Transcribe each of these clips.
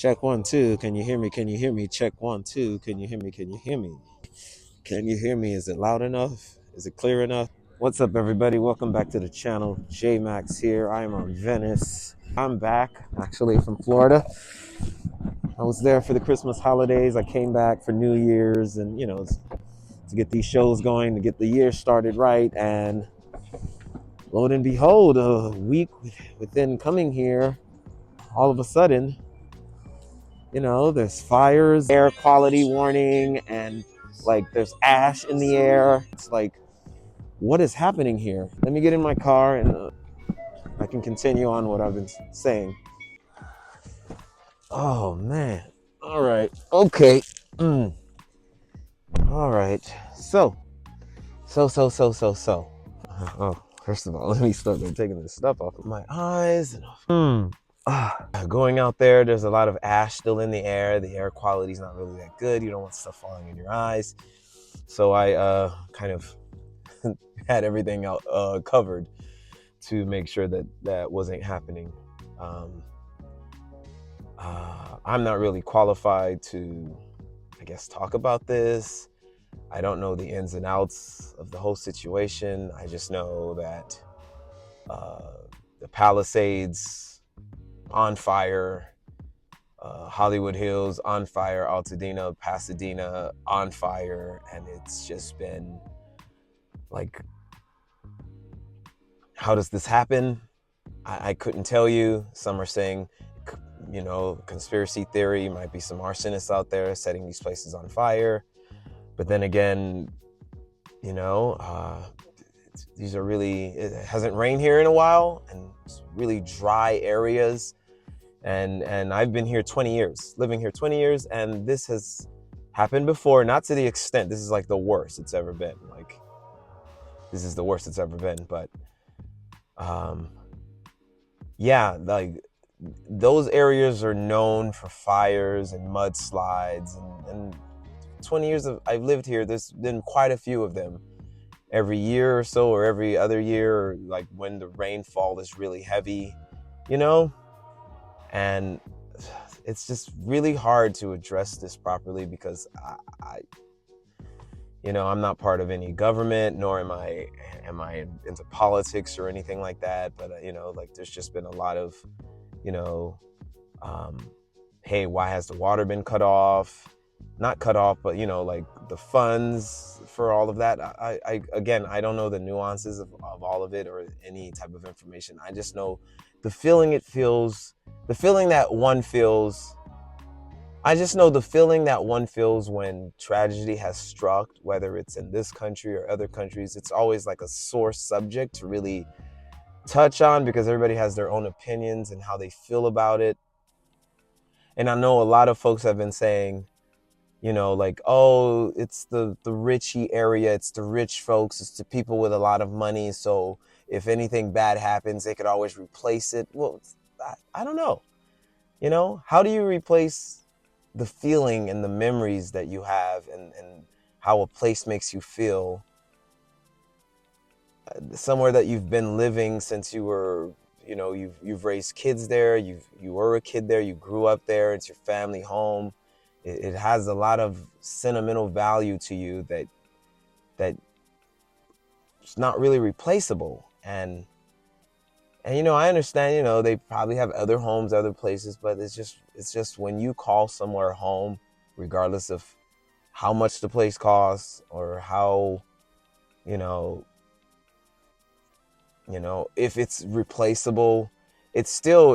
Check 1 2. Can you hear me? Can you hear me? Check 1 2. Can you hear me? Can you hear me? Can you hear me? Is it loud enough? Is it clear enough? What's up, everybody? Welcome back to the channel. J.MAX here. I am on Venice. I'm back, actually, from Florida. I was there for the Christmas holidays. I came back for New Year's and, to get these shows going, to get the year started right. And lo and behold, a week within coming here, all of a sudden, there's fires, air quality warning, and like there's ash in the air. It's like, what is happening here? Let me get in my car and I can continue on what I've been saying. Oh man. All right. Okay. All right. So. Oh, first of all, let me start by taking this stuff off of my eyes. Going out there, there's a lot of ash still in the air. The air quality is not really that good. You don't want stuff falling in your eyes. So I kind of had everything out covered to make sure that that wasn't happening. I'm not really qualified to, I guess, talk about this. I don't know the ins and outs of the whole situation. I just know that the Palisades on fire, Hollywood Hills on fire, Altadena, Pasadena on fire, and it's just been like, how does this happen? I couldn't tell you. Some are saying, conspiracy theory, might be some arsonists out there setting these places on fire. But then again, these are really, it hasn't rained here in a while, and it's really dry areas. And I've been here 20 years, living here 20 years, and this has happened before, not to the extent. This is like the worst it's ever been. This is the worst it's ever been. But yeah, like those areas are known for fires and mudslides, and 20 years I've lived here, there's been quite a few of them every year or so, or every other year, or like when the rainfall is really heavy, and it's just really hard to address this properly because I'm not part of any government, nor am I into politics or anything like that. But there's just been a lot of, hey, why has the water been cut off? Not cut off, but like the funds for all of that. I again, I don't know the nuances of all of it or any type of information. I just know the feeling that one feels. I just know the feeling that one feels when tragedy has struck, whether it's in this country or other countries. It's always like a sore subject to really touch on because everybody has their own opinions and how they feel about it. And I know a lot of folks have been saying, oh, it's the richy area, it's the rich folks, it's the people with a lot of money, so if anything bad happens, they could always replace it. Well, I don't know. How do you replace the feeling and the memories that you have and how a place makes you feel? Somewhere that you've been living since you were, you've raised kids there, you were a kid there, you grew up there, it's your family home. It has a lot of sentimental value to you that it's not really replaceable. And I understand, they probably have other homes, other places, but it's just when you call somewhere home, regardless of how much the place costs or how, if it's replaceable, it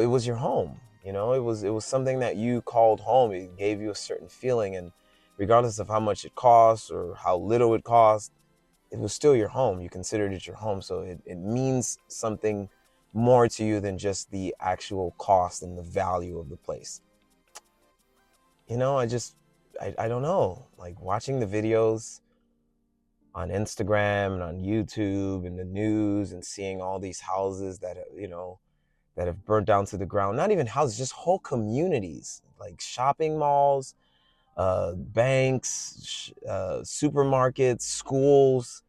was your home. It was something that you called home. It gave you a certain feeling, and regardless of how much it costs or how little it cost, it was still your home. You considered it your home, so it means something more to you than just the actual cost and the value of the place. I don't know, like watching the videos on Instagram and on YouTube and the news and seeing all these houses that that have burnt down to the ground. Not even houses, just whole communities, like shopping malls, banks, supermarkets, schools,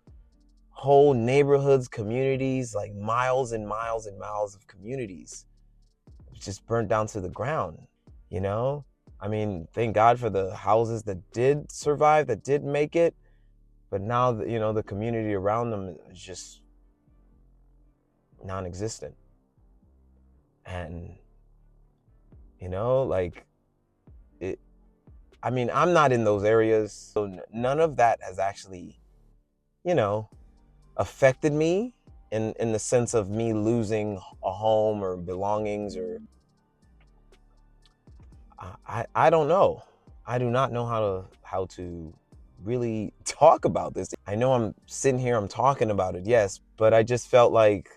whole neighborhoods, communities, like miles and miles and miles of communities just burnt down to the ground. you know? I mean, thank God for the houses that did survive, that did make it. But now, the community around them is just non-existent. And, like, it, I mean, I'm not in those areas, so none of that has actually, you know, affected me in the sense of me losing a home or belongings, or I don't know. I do not know how to really talk about this. I know I'm sitting here, I'm talking about it, yes, but I just felt like,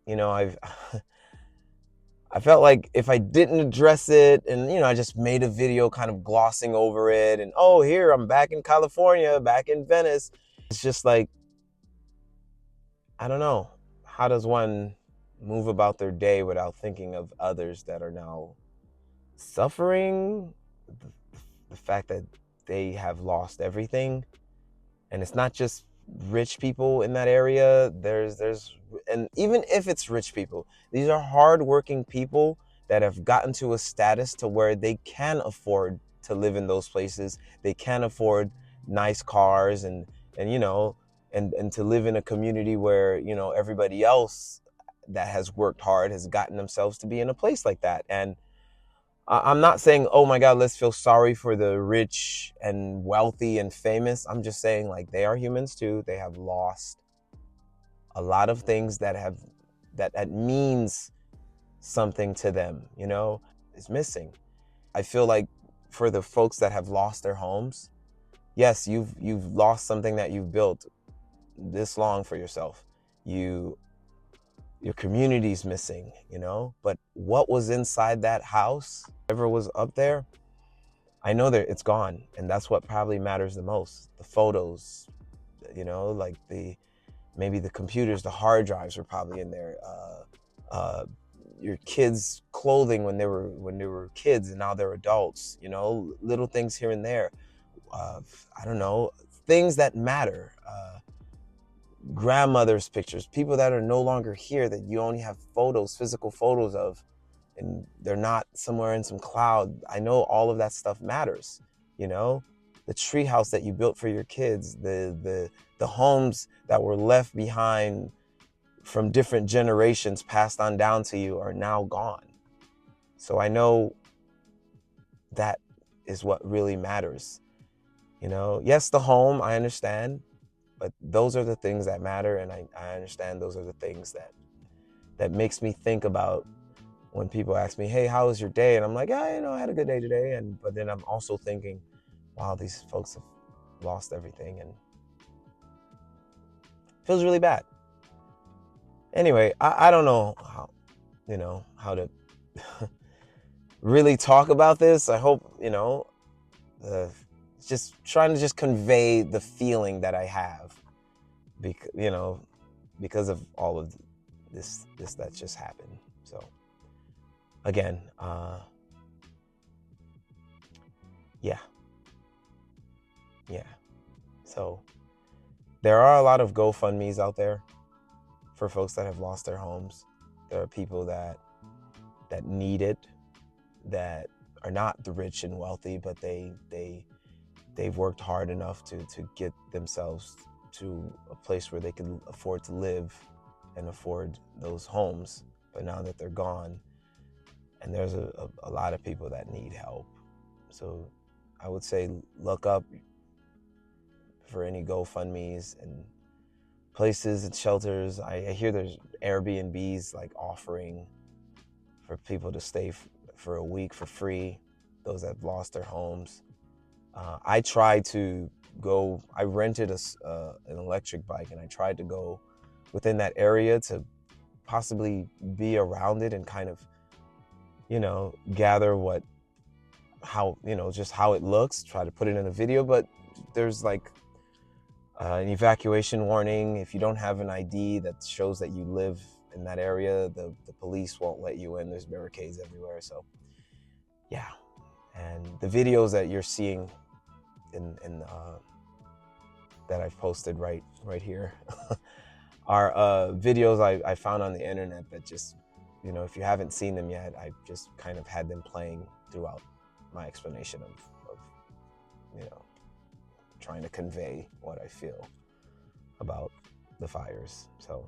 I've I felt like if I didn't address it, and I just made a video kind of glossing over it, and oh, here I'm back in California, back in Venice. It's just like, I don't know. How does one move about their day without thinking of others that are now suffering? The fact that they have lost everything, and it's not just rich people in that area. And even if it's rich people, these are hardworking people that have gotten to a status to where they can afford to live in those places. They can afford nice cars, and to live in a community where everybody else that has worked hard has gotten themselves to be in a place like that. And I'm not saying, oh my God, let's feel sorry for the rich and wealthy and famous. I'm just saying, like, they are humans too. They have lost a lot of things that means something to them, is missing. I feel like for the folks that have lost their homes, yes, you've lost something that you've built this long for yourself. Your community's missing, but what was inside that house, whatever was up there, I know that it's gone, and that's what probably matters the most. The photos, like maybe the computers, the hard drives were probably in there. Your kids' clothing when they were kids and now they're adults. Little things here and there. I don't know, things that matter. Grandmother's pictures, people that are no longer here, that you only have physical photos of, and they're not somewhere in some cloud. I know all of that stuff matters. The tree house that you built for your kids, the homes that were left behind from different generations passed on down to you are now gone. So I know that is what really matters. Yes, the home, I understand, but those are the things that matter, and I understand those are the things that makes me think about when people ask me, hey, how was your day? And I'm like, yeah, I had a good day today. But then I'm also thinking, wow, these folks have lost everything, and it feels really bad. Anyway, I don't know how to really talk about this. I hope, just trying to just convey the feeling that I have, because of all of this that just happened. So again, yeah. So there are a lot of GoFundMes out there for folks that have lost their homes. There are people that need it, that are not the rich and wealthy, but they've worked hard enough to get themselves to a place where they can afford to live and afford those homes. But now that they're gone, and there's a lot of people that need help. So I would say look up for any GoFundMes and places and shelters. I hear there's Airbnbs like offering for people to stay for a week for free, those that have lost their homes. I tried to go, I rented an electric bike, and I tried to go within that area to possibly be around it and kind of, gather just how it looks, try to put it in a video. But there's like an evacuation warning. If you don't have an ID that shows that you live in that area, the police won't let you in. There's barricades everywhere. So yeah. And the videos that you're seeing in that I've posted right here are videos I found on the internet that just you know, if you haven't seen them yet, I just kind of had them playing throughout my explanation of you know, trying to convey what I feel about the fires. So,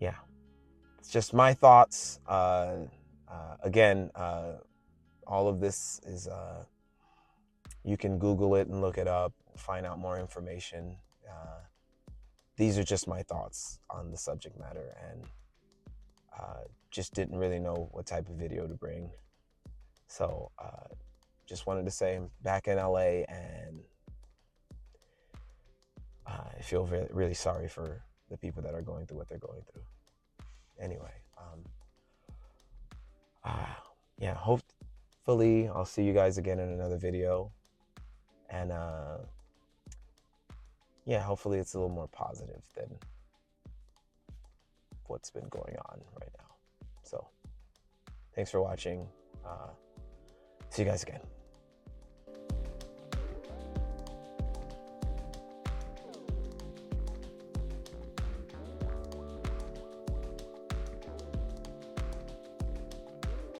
yeah, it's just my thoughts. Again, all of this is, you can Google it and look it up, find out more information. These are just my thoughts on the subject matter, and just didn't really know what type of video to bring. So just wanted to say I'm back in LA, and I feel really sorry for the people that are going through what they're going through. Anyway, yeah, hopefully I'll see you guys again in another video. And yeah, hopefully it's a little more positive than what's been going on right now. So thanks for watching. See you guys again.